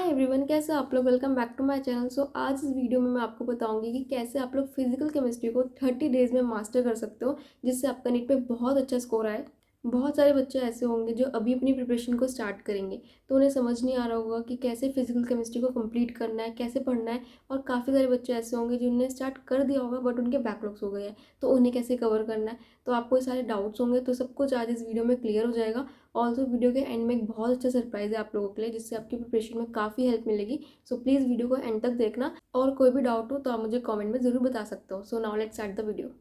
Hi everyone, कैसे आप लोग। Welcome back to my channel. आज इस वीडियो में मैं आपको बताऊंगी कि कैसे आप लोग फिजिकल केमिस्ट्री को 30 डेज में मास्टर कर सकते हो, जिससे आपका नीट पे बहुत अच्छा स्कोर आए। बहुत सारे बच्चे ऐसे होंगे जो अभी अपनी प्रिपरेशन को स्टार्ट करेंगे, तो उन्हें समझ नहीं आ रहा होगा कि कैसे फिजिकल केमिस्ट्री को कंप्लीट करना है, कैसे पढ़ना है। और काफ़ी सारे बच्चे ऐसे होंगे जिन्होंने स्टार्ट कर दिया होगा बट उनके बैकलॉग्स हो गए हैं, तो उन्हें कैसे कवर करना है। तो आपको ये सारे डाउट्स होंगे, तो सब कुछ आज इस वीडियो में क्लियर हो जाएगा। ऑल्सो वीडियो के एंड में एक बहुत अच्छा सरप्राइज है आप लोगों के लिए, जिससे आपकी प्रिपरेशन में काफ़ी हेल्प मिलेगी। सो प्लीज़ वीडियो को एंड तक देखना, और कोई भी डाउट हो तो आप मुझे कमेंट में ज़रूर बता सकते हो। So now let's start the video.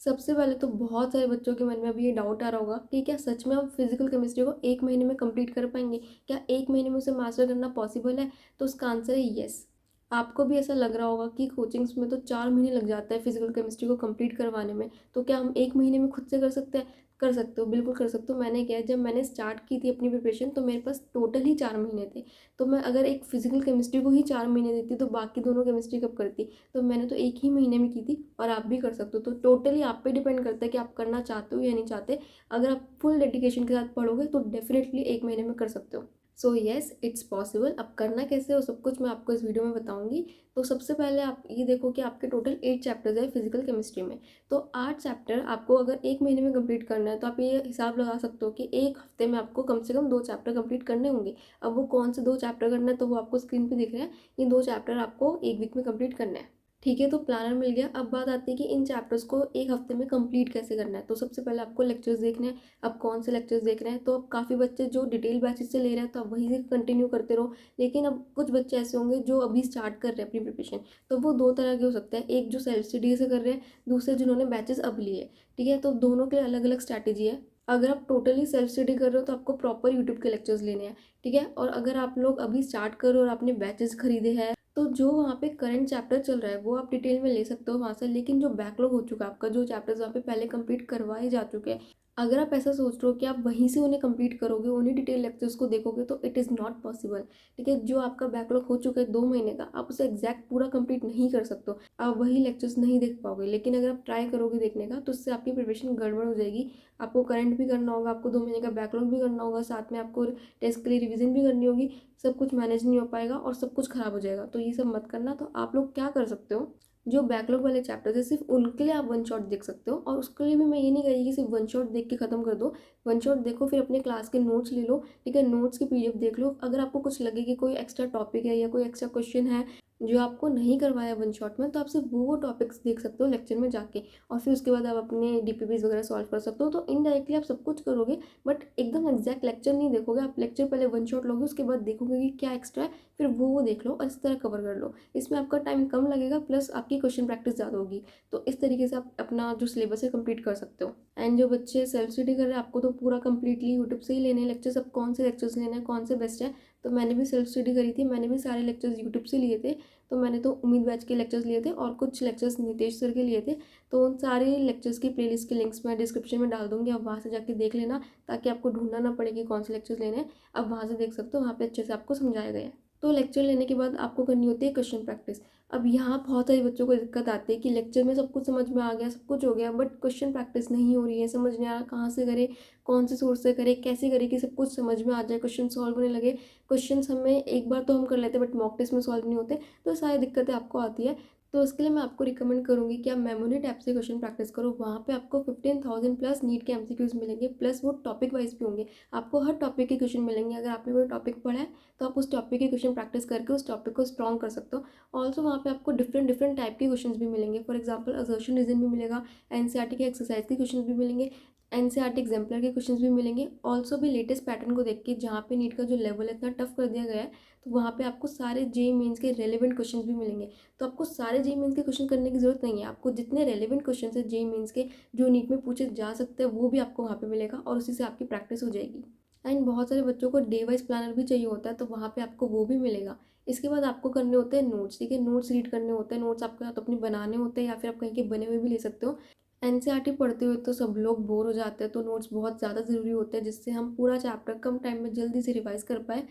सबसे पहले तो बहुत सारे बच्चों के मन में अभी ये डाउट आ रहा होगा कि क्या सच में हम फिजिकल केमिस्ट्री को एक महीने में कंप्लीट कर पाएंगे, क्या एक महीने में उसे मास्टर करना पॉसिबल है। तो उसका आंसर है येस। आपको भी ऐसा लग रहा होगा कि कोचिंग्स में तो 4 महीने लग जाता है फिजिकल केमिस्ट्री को कंप्लीट करवाने में, तो क्या हम एक महीने में खुद से कर सकते हैं। कर सकते हो, बिल्कुल कर सकते हो। मैंने क्या है, जब मैंने स्टार्ट की थी अपनी प्रिपरेशन, तो मेरे पास टोटल ही 4 महीने थे। तो मैं अगर एक फिजिकल केमिस्ट्री को ही 4 महीने देती तो बाकी दोनों केमिस्ट्री कब करती। तो मैंने तो एक ही महीने में की थी, और आप भी कर सकते हो। तो टोटली आप पे डिपेंड करता है कि आप करना चाहते हो या नहीं चाहते। अगर आप फुल डेडिकेशन के साथ पढ़ोगे तो डेफिनेटली एक महीने में कर सकते हो। So yes, it's possible. अब करना कैसे हो सब कुछ मैं आपको इस वीडियो में बताऊंगी। तो सबसे पहले आप ये देखो कि आपके टोटल 8 चैप्टर्स है फिजिकल केमिस्ट्री में। तो 8 चैप्टर आपको अगर एक महीने में कंप्लीट करना है, तो आप ये हिसाब लगा सकते हो कि एक हफ्ते में आपको कम से कम 2 चैप्टर कंप्लीट करने होंगे। अब वो कौन से 2 चैप्टर करना है, तो वो आपको स्क्रीन पे दिख रहे हैं। ये 2 चैप्टर आपको एक वीक में कंप्लीट करना है। ठीक है, तो प्लानर मिल गया। अब बात आती है कि इन चैप्टर्स को एक हफ्ते में कंप्लीट कैसे करना है। तो सबसे पहले आपको लेक्चर्स देखने हैं। अब कौन से लेक्चर्स देख रहे हैं, तो अब काफ़ी बच्चे जो डिटेल बैचेस से ले रहे हैं, तो अब वहीं से कंटिन्यू करते रहो। लेकिन अब कुछ बच्चे ऐसे होंगे जो अभी स्टार्ट कर रहे हैं अपनी प्रिपरेशन, तो वो दो तरह के हो सकते हैं। एक जो सेल्फ स्टडी से कर रहे हैं, दूसरे जिन्होंने बैचेस अब लिए। ठीक है, तो दोनों के अलग अलग स्ट्रैटेजी है। अगर आप टोटली सेल्फ स्टडी कर रहे हो तो आपको प्रॉपर यूट्यूब के लेक्चर्स लेने हैं। ठीक है, और अगर आप लोग अभी स्टार्ट कर रहे हो और आपने बैचेस खरीदे हैं, तो जो वहाँ पे करंट चैप्टर चल रहा है वो आप डिटेल में ले सकते हो वहाँ से। लेकिन जो बैकलॉग हो चुका है आपका, जो चैप्टर्स वहाँ पे पहले कंप्लीट करवाए जा चुके हैं, अगर आप ऐसा सोच रहे हो कि आप वहीं से उन्हें कंप्लीट करोगे, उन्हीं डिटेल लेक्चर्स को देखोगे, तो इट इज़ नॉट पॉसिबल। ठीक है, जो आपका बैकलॉग हो चुका है 2 महीने का, आप उसे एग्जैक्ट पूरा कंप्लीट नहीं कर सकते हो। आप वही लेक्चर्स नहीं देख पाओगे। लेकिन अगर आप ट्राई करोगे देखने का, तो उससे आपकी प्रिपरेशन गड़बड़ हो जाएगी। आपको करंट भी करना होगा, आपको 2 महीने का बैकलॉग भी करना होगा, साथ में आपको टेस्ट के लिए रिविजन भी करनी होगी। सब कुछ मैनेज नहीं हो पाएगा और सब कुछ खराब हो जाएगा। तो ये सब मत करना। तो आप लोग क्या कर सकते हो, जो बैकलॉग वाले चैप्टर्स है सिर्फ उनके लिए आप वन शॉट देख सकते हो। और उसके लिए भी मैं ये नहीं कही कि सिर्फ वन शॉट देख के खत्म कर दो। वन शॉट देखो, फिर अपने क्लास के नोट्स ले लो। ठीक है, नोट्स की पीडीएफ देख लो। अगर आपको कुछ लगे कि कोई एक्स्ट्रा टॉपिक है या कोई एक्स्ट्रा क्वेश्चन है जो आपको नहीं करवाया वन शॉट में, तो आप सिर्फ वो टॉपिक्स देख सकते हो लेक्चर में जाके। और फिर उसके बाद आप अपने डीपीपीज वगैरह सॉल्व कर सकते हो। तो इनडायरेक्टली आप सब कुछ करोगे, बट एकदम एग्जैक्ट लेक्चर नहीं देखोगे। आप लेक्चर पहले वन शॉट लोगे, उसके बाद देखोगे कि क्या एक्स्ट्रा है, फिर वो देख लो और इस तरह कवर कर लो। इसमें आपका टाइम कम लगेगा, प्लस आपकी क्वेश्चन प्रैक्टिस ज़्यादा होगी। तो इस तरीके से आप अपना जो सिलेबस है कंप्लीट कर सकते हो। एंड जो बच्चे सेल्फ स्टडी कर रहे हैं, आपको तो पूरा कंप्लीटली यूट्यूब से ही लेने हैं लेक्चर्स। अब कौन से लेक्चर्स लेने हैं, कौन से बेस्ट है। तो मैंने भी सेल्फ स्टडी करी थी, मैंने भी सारे लेक्चर्स यूट्यूब से लिए थे। तो मैंने तो उम्मीद बैच के लेक्चर्स लिए थे और कुछ लेक्चर्स नितेश सर के लिए थे। तो उन सारे लेक्चर्स की प्लेलिस्ट के लिंक्स मैं डिस्क्रिप्शन में डाल दूंगी, आप वहाँ से जाके देख लेना, ताकि आपको ढूंढना ना पड़े कि कौन से लेक्चर्स लेने हैं। आप वहाँ से देख सकते हो, वहाँ पे अच्छे से आपको समझाया गया है। तो लेक्चर लेने के बाद आपको करनी होती है क्वेश्चन प्रैक्टिस। अब यहाँ बहुत सारे बच्चों को दिक्कत आती है कि लेक्चर में सब कुछ समझ में आ गया, सब कुछ हो गया, बट क्वेश्चन प्रैक्टिस नहीं हो रही है, समझ नहीं आ रहा कहाँ से करे, कौन से सोर्स से करे, कैसे करे कि सब कुछ समझ में आ जाए, क्वेश्चन सॉल्व होने लगे। क्वेश्चन हमें एक बार तो हम कर लेते हैं, बट मॉक टेस्ट में सॉल्व नहीं होते। तो सारी दिक्कतें आपको आती है। तो उसके लिए मैं आपको रिकमेंड करूँगी कि आप मेमोनेट ऐप से क्वेश्चन प्रैक्टिस करो। वहाँ पे आपको 15,000 प्लस नीट के एमसीक्यूज मिलेंगे, प्लस वो टॉपिक वाइज भी होंगे। आपको हर टॉपिक के क्वेश्चन मिलेंगे। अगर आपने कोई टॉपिक पढ़ा है, तो आप उस टॉपिक के क्वेश्चन प्रैक्टिस करके उस टॉपिक को स्ट्रॉन्ग कर सकते हो। ऑल्सो वहाँ पे आपको डिफरेंट डिफरेंट टाइप के क्वेश्चन भी मिलेंगे। फॉर एग्जाम्पल असर्शन रीजन भी मिलेगा, एनसीईआरटी के एक्सरसाइज के क्वेश्चन भी मिलेंगे, एनसीईआरटी एग्जाम्पलर के क्वेश्चंस भी मिलेंगे। ऑल्सो भी लेटेस्ट पैटर्न को देख के, जहाँ पे नीट का जो लेवल है इतना टफ कर दिया गया है, तो वहाँ पे आपको सारे जेईई मेंस के रेलेवेंट क्वेश्चंस भी मिलेंगे। तो आपको सारे जेईई मेंस के क्वेश्चन करने की जरूरत नहीं है। आपको जितने रेलेवेंट क्वेश्चन है जेईई मेंस के, जो नीट में पूछे जा सकते हैं, वो भी आपको वहाँ पे मिलेगा, और उसी से आपकी प्रैक्टिस हो जाएगी। एंड बहुत सारे बच्चों को डे वाइज प्लानर भी चाहिए होता है, तो वहाँ पे आपको वो भी मिलेगा। इसके बाद आपको करने होते हैं नोट्स। ठीक है, नोट्स रीड करने होते हैं। नोट्स आपके हाथ अपने बनाने होते हैं, या फिर आप कहीं के बने हुए भी ले सकते हो। एनसीईआरटी पढ़ते हुए तो सब लोग बोर हो जाते हैं, तो नोट्स बहुत ज़्यादा ज़रूरी होते हैं, जिससे हम पूरा चैप्टर कम टाइम में जल्दी से रिवाइज कर पाए।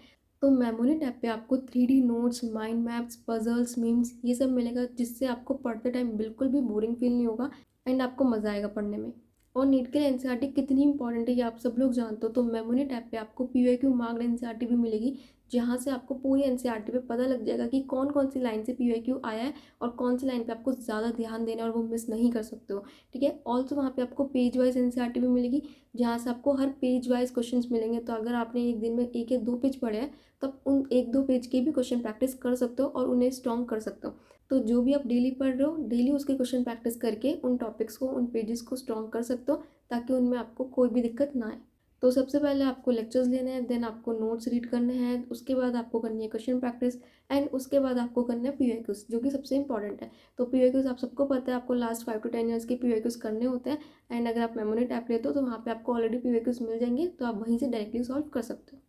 तो मेमोरी टैब पे आपको 3D notes, mind maps, puzzles, memes, ये सब मिलेगा, जिससे आपको पढ़ते टाइम बिल्कुल भी बोरिंग फील नहीं होगा, एंड आपको मज़ा आएगा पढ़ने में। और नीट के लिए एनसीईआरटी कितनी इंपॉर्टेंट है ये आप सब लोग जानते हो। तो मेमोरी टैब पे आपको पीवाईक्यू मार्क्ड एनसीईआरटी भी मिलेगी, जहाँ से आपको पूरी एनसीईआरटी पे पता लग जाएगा कि कौन कौन सी लाइन से पीवाईक्यू आया है और कौन सी लाइन पे आपको ज़्यादा ध्यान देना है और वो मिस नहीं कर सकते हो। ठीक है, ऑल्सो वहाँ पे आपको पेज वाइज एनसीईआरटी भी मिलेगी, जहाँ से आपको हर पेज वाइज क्वेश्चन मिलेंगे। तो अगर आपने एक दिन में एक या दो पेज पढ़े हैं, तो आप उन एक दो पेज के भी क्वेश्चन प्रैक्टिस कर सकते हो और उन्हें स्ट्रॉन्ग कर सकते हो। तो जो भी आप डेली पढ़ रहे हो, डेली उसके क्वेश्चन प्रैक्टिस करके उन टॉपिक्स को, उन पेजेस को स्ट्रॉन्ग कर सकते हो, ताकि उनमें आपको कोई भी दिक्कत ना आए। तो सबसे पहले आपको लेक्चर्स लेने हैं, देन आपको नोट्स रीड करने हैं, उसके बाद आपको करनी है क्वेश्चन प्रैक्टिस, एंड उसके बाद आपको करना है पीवाईक्यूज, जो कि सबसे इंपॉर्टेंट है। तो पीवाईक्यूज आप सबको पता है, आपको लास्ट 5 to 10 ईयर्स के पीवाईक्यूज करने होते हैं। एंड अगर आप मेमोरी टैप लेते हो तो वहाँ पे आपको ऑलरेडी पीवाईक्यूज मिल जाएंगे, तो आप वहीं से डायरेक्टली सॉल्व कर सकते हो।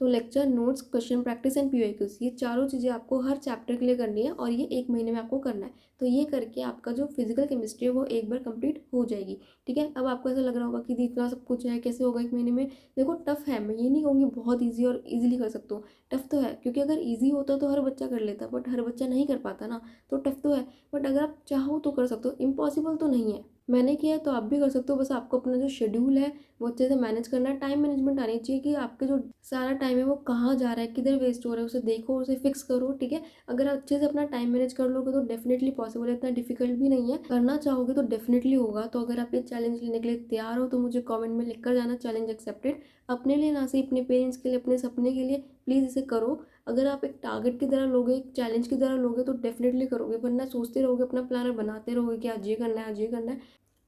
तो lecture, notes, question practice and PYQs, ये चारों चीज़ें आपको हर चैप्टर के लिए करनी है और ये 1 महीने में आपको करना है। तो ये करके आपका जो फिजिकल केमिस्ट्री है वो एक बार कंप्लीट हो जाएगी। ठीक है, अब आपको ऐसा लग रहा होगा कि इतना सब कुछ है, कैसे होगा 1 महीने में। देखो, टफ है, मैं ये नहीं कहूँगी बहुत ईजी और ईजिली कर सकते हो। टफ तो है, क्योंकि अगर ईजी होता तो हर बच्चा कर लेता, बट हर बच्चा नहीं कर पाता ना। तो टफ तो है, बट अगर आप चाहो तो कर सकते हो, इम्पॉसिबल तो नहीं है। मैंने किया है तो आप भी कर सकते हो। बस आपको अपना जो शेड्यूल है वो अच्छे से मैनेज करना है। टाइम मैनेजमेंट आनी चाहिए कि आपके जो सारा टाइम है वो कहाँ जा रहा है, किधर वेस्ट हो रहा है, उसे देखो, उसे फिक्स करो। ठीक है, अगर आप अच्छे से अपना टाइम मैनेज कर लोगे तो डेफिनेटली पॉसिबल है, इतना डिफिकल्ट भी नहीं है। करना चाहोगे तो डेफिनेटली होगा। तो अगर आप ये चैलेंज लेने के लिए तैयार हो तो मुझे कमेंट में लिख कर जाना, चैलेंज एक्सेप्टेड। अपने लिए ना, सिर्फ अपने पेरेंट्स के लिए, अपने सपने के लिए प्लीज़ इसे करो। अगर आप एक टारगेट की तरह लोगे, एक चैलेंज की तरह लोगे तो डेफिनेटली करोगे, वरना सोचते रहोगे, अपना प्लानर बनाते रहोगे कि आज ये करना है, आज ये करना है,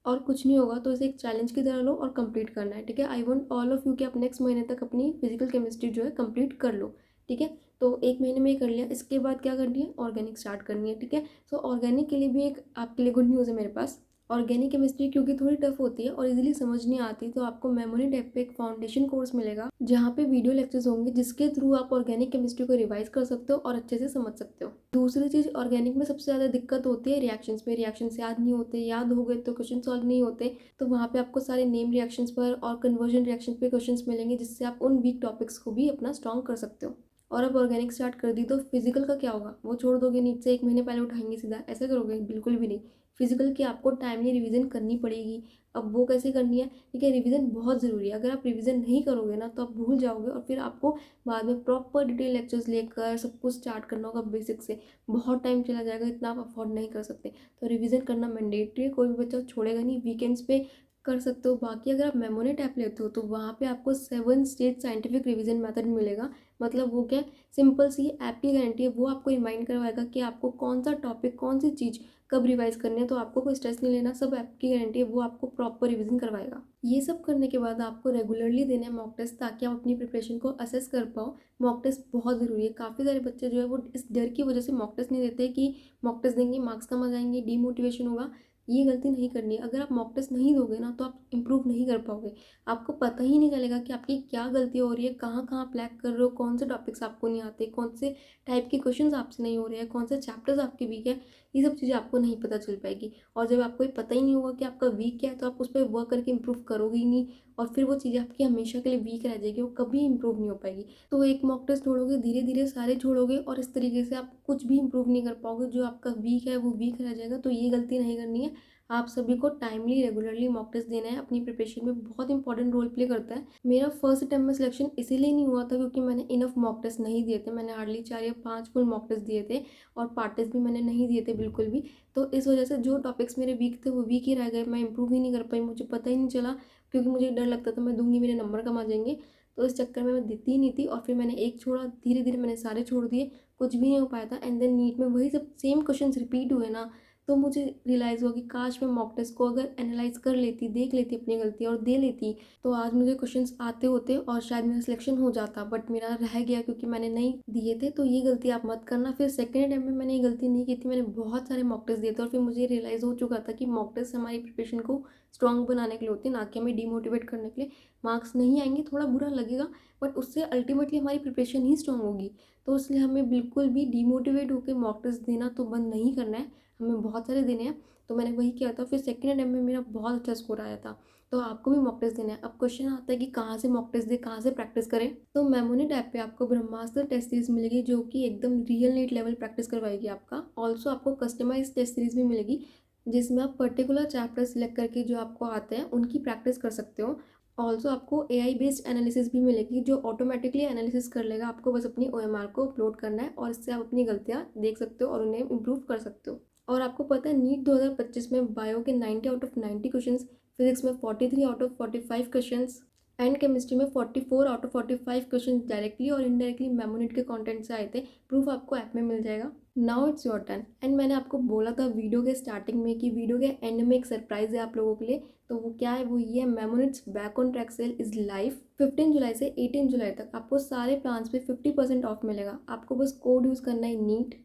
और कुछ नहीं होगा। तो इसे एक चैलेंज की तरह लो और कंप्लीट करना है। ठीक है, I want all of you कि आप नेक्स्ट महीने तक अपनी फिजिकल केमिस्ट्री जो है कंप्लीट कर लो। ठीक है, तो 1 महीने में ये कर लिया, इसके बाद क्या करनी है, ऑर्गेनिक स्टार्ट करनी है। ठीक है, सो ऑर्गेनिक के लिए भी एक आपके लिए गुड न्यूज़ है मेरे पास। ऑर्गेनिक केमिस्ट्री क्योंकि थोड़ी टफ होती है और इजीली समझ नहीं आती, तो आपको मेमोरी टैप पे एक फाउंडेशन कोर्स मिलेगा, जहाँ पे वीडियो लेक्चर्स होंगे, जिसके थ्रू आप ऑर्गेनिक केमिस्ट्री को रिवाइज कर सकते हो और अच्छे से समझ सकते हो। दूसरी चीज़, ऑर्गेनिक में सबसे ज़्यादा दिक्कत होती है रिएक्शंस में। रिएक्शंस याद नहीं होते, याद हो गए तो क्वेश्चन सॉल्व नहीं होते। तो वहाँ पे आपको सारे नेम रिएक्शंस पर और कन्वर्जन रिएक्शन पे क्वेश्चंस मिलेंगे, जिससे आप उन वीक टॉपिक्स को भी अपना स्ट्रॉन्ग कर सकते हो। और अब ऑर्गेनिक स्टार्ट कर दी तो फिजिकल का क्या होगा, वो छोड़ दोगे नीट से 1 महीने पहले उठाएंगे सीधा, ऐसा करोगे? बिल्कुल भी नहीं। फिजिकल की आपको टाइमली रिवीजन करनी पड़ेगी। अब वो कैसे करनी है? ठीक है, रिवीजन बहुत ज़रूरी है। अगर आप रिवीजन नहीं करोगे ना तो आप भूल जाओगे और फिर आपको बाद में प्रॉपर डिटेल लेक्चर्स लेकर सब कुछ स्टार्ट करना होगा बेसिक से। बहुत टाइम चला जाएगा, इतना आप अफोर्ड नहीं कर सकते। तो रिवीजन करना मैंडेटरी है, कोई भी बच्चा छोड़ेगा नहीं। वीकेंड्स पे कर सकते हो। बाकी अगर आप मेमोरी टैप लेते हो तो वहाँ पे आपको 7 स्टेज साइंटिफिक रिवीजन मेथड मिलेगा। मतलब वो क्या, सिंपल सी ऐप की गारंटी है, वो आपको रिमाइंड करवाएगा कि आपको कौन सा टॉपिक, कौन सी चीज़ कब रिवाइज करनी है। तो आपको कोई स्ट्रेस नहीं लेना, सब ऐप की गारंटी है, वो आपको प्रॉपर रिवीजन करवाएगा। ये सब करने के बाद आपको रेगुलरली देना है मॉक टेस्ट, ताकि आप अपनी प्रिपरेशन को असेस कर पाओ। मॉक टेस्ट बहुत ज़रूरी है। काफ़ी सारे बच्चे जो है वो इस डर की वजह से मॉक टेस्ट नहीं देते कि मॉक टेस्ट देंगे मार्क्स कम आ जाएंगे, डीमोटिवेशन होगा। ये गलती नहीं करनी है। अगर आप मॉक टेस्ट नहीं दोगे ना तो आप इम्प्रूव नहीं कर पाओगे। आपको पता ही नहीं चलेगा कि आपकी क्या गलती हो रही है, कहाँ कहाँ आप लैग कर रहे हो, कौन से टॉपिक्स आपको नहीं आते, कौन से टाइप के क्वेश्चंस आपसे नहीं हो रहे हैं, कौन से चैप्टर्स आपके वीक है। ये सब चीज़ें आपको नहीं पता चल पाएगी। और जब आपको ये पता ही नहीं होगा कि आपका वीक क्या है, तो आप उस पर वर्क करके इम्प्रूव करोगे ही नहीं, और फिर वो चीज़ें आपकी हमेशा के लिए वीक रह जाएगी, वो कभी इम्प्रूव नहीं हो पाएगी। तो एक मॉक टेस्ट छोड़ोगे, धीरे धीरे सारे छोड़ोगे, और इस तरीके से आप कुछ भी इम्प्रूव नहीं कर पाओगे। जो आपका वीक है वो वीक रह जाएगा। तो ये गलती नहीं करनी है। आप सभी को टाइमली रेगुलरली मॉक टेस्ट देना है। अपनी प्रिपरेशन में बहुत इंपॉर्टेंट रोल प्ले करता है। मेरा फर्स्ट अटेम्प्ट में सिलेक्शन इसीलिए नहीं हुआ था क्योंकि मैंने इनफ मॉक टेस्ट नहीं दिए थे। मैंने हार्डली 4 या 5 फुल मॉक टेस्ट दिए थे, और पार्ट टेस्ट भी मैंने नहीं दिए थे बिल्कुल भी। तो इस वजह से जो टॉपिक्स मेरे वीक थे वो वीक ही रह गए। मैं इंप्रूव ही नहीं कर पाई, मुझे पता ही नहीं चला, क्योंकि मुझे डर लगता था मैं दूंगी मेरे नंबर कम आ जाएंगे। तो इस चक्कर में मैं देती ही नहीं थी, और फिर मैंने एक छोड़ा, धीरे धीरे मैंने सारे छोड़ दिए, कुछ भी नहीं हो पाया था। एंड देन नीट में वही सब सेम क्वेश्चन रिपीट हुए ना, तो मुझे रियलाइज़ हुआ कि काश मैं मॉक टेस्ट को अगर एनालाइज कर लेती, देख लेती अपनी गलती और दे लेती, तो आज मुझे क्वेश्चंस आते होते और शायद मेरा सिलेक्शन हो जाता। बट मेरा रह गया क्योंकि मैंने नहीं दिए थे। तो ये गलती आप मत करना। फिर सेकेंड टाइम में मैंने ये गलती नहीं की थी, मैंने बहुत सारे मॉक टेस्ट दिए थे, और फिर मुझे रियलाइज़ हो चुका था कि मॉक टेस्ट हमारी प्रिपरेशन को स्ट्रॉन्ग बनाने के लिए होती है, ना कि हमें डिमोटिवेट करने के लिए। मार्क्स नहीं आएंगे, थोड़ा बुरा लगेगा, बट उससे अल्टीमेटली हमारी प्रिपरेशन ही स्ट्रॉन्ग होगी। तो इसलिए हमें बिल्कुल भी डिमोटिवेट होकर मॉक टेस्ट देना तो बंद नहीं करना है, हमें बहुत सारे देने हैं। तो मैंने वही किया था। फिर सेकेंड अटेम्प्ट में मेरा बहुत अच्छा स्कोर आया था। तो आपको भी मॉक टेस्ट देना है। अब क्वेश्चन आता है कि कहाँ से मॉक टेस्ट दे, कहाँ से प्रैक्टिस करें। तो मेमोनी टैब पे आपको ब्रह्मास्त्र टेस्ट सीरीज मिलेगी, जो कि एकदम रियल नीट लेवल प्रैक्टिस करवाएगी आपका। ऑल्सो आपको कस्टमाइज टेस्ट सीरीज भी मिलेगी, जिसमें आप पर्टिकुलर चैप्टर सिलेक्ट करके जो आपको आते हैं उनकी प्रैक्टिस कर सकते हो। ऑल्सो आपको एआई बेस्ड एनालिसिस भी मिलेगी जो ऑटोमेटिकली एनालिसिस कर लेगा। आपको बस अपनी ओएमआर को अपलोड करना है और इससे आप अपनी गलतियाँ देख सकते हो और उन्हें इम्प्रूव कर सकते हो। और आपको पता है नीट 2025 में बायो के 90 आउट ऑफ 90 क्वेश्चंस, फिजिक्स में 43 out of 45 questions and chemistry में 44 आउट ऑफ 45 क्वेश्चन डायरेक्टली और इनडायरेक्टली मेमोनेट के कंटेंट से आए थे। प्रूफ आपको ऐप में मिल जाएगा। Now it's your turn. And मैंने आपको बोला था वीडियो के स्टार्टिंग में कि वीडियो के एंड में एक सरप्राइज है आप लोगों के लिए। तो वो क्या है, वो ये है, मेमोनेट्स back on track sale is live. 15 जुलाई से 18 जुलाई तक आपको सारे प्लान्स पे 50% ऑफ मिलेगा। आपको बस कोड यूज़ करना है NEET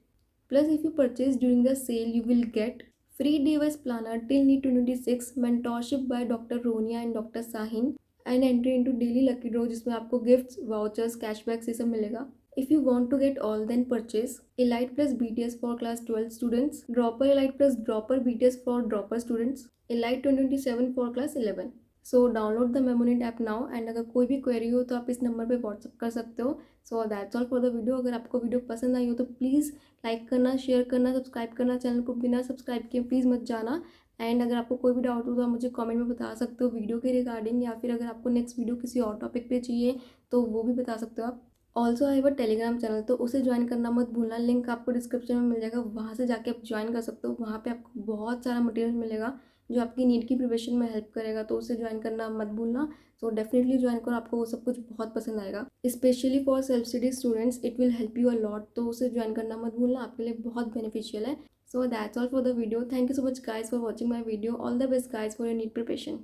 plus. If you purchase during the sale you will get free device planner till NEET 2026, mentorship by doctor रोनिया and doctor Sahin and entry into daily lucky draw जिसमें आपको gifts, vouchers, cashbacks ये सब मिलेगा। If you want to get all, then purchase Elite plus BTS for class 12 students, Dropper Elite plus Dropper BTS for Dropper students, Elite 2027 for class 11. So download the Memonet app now and अगर कोई भी query हो तो आप इस number पे WhatsApp कर सकते हो। सो that's all for the video. अगर आपको वीडियो पसंद आई हो तो प्लीज़ लाइक करना, शेयर करना, सब्सक्राइब करना। चैनल को बिना सब्सक्राइब किए प्लीज़ मत जाना। एंड अगर आपको कोई भी डाउट हो तो आप मुझे कमेंट में बता सकते हो वीडियो के रिगार्डिंग, या फिर अगर आपको नेक्स्ट वीडियो किसी और टॉपिक पे चाहिए तो वो भी बता सकते हो आप। Also I have a Telegram channel, तो उसे ज्वाइन करना मत भूलना। लिंक आपको डिस्क्रिप्शन में मिल जाएगा, वहाँ से जाके आप ज्वाइन कर सकते हो। वहाँ पे आपको बहुत सारा मटेरियल मिलेगा जो आपकी नीट की प्रिपरेशन में हेल्प करेगा, तो उसे ज्वाइन करना मत भूलना। सो डेफिनेटली ज्वाइन करो, आपको वो सब कुछ बहुत पसंद आएगा। Specially for self study students it will help you a lot, तो उसे ज्वाइन करना मत भूलना, आपके लिए बहुत बेनिफिशियल है। So that's all for the video. Thank you so much guys for watching my video. All the best guys for your NEET preparation.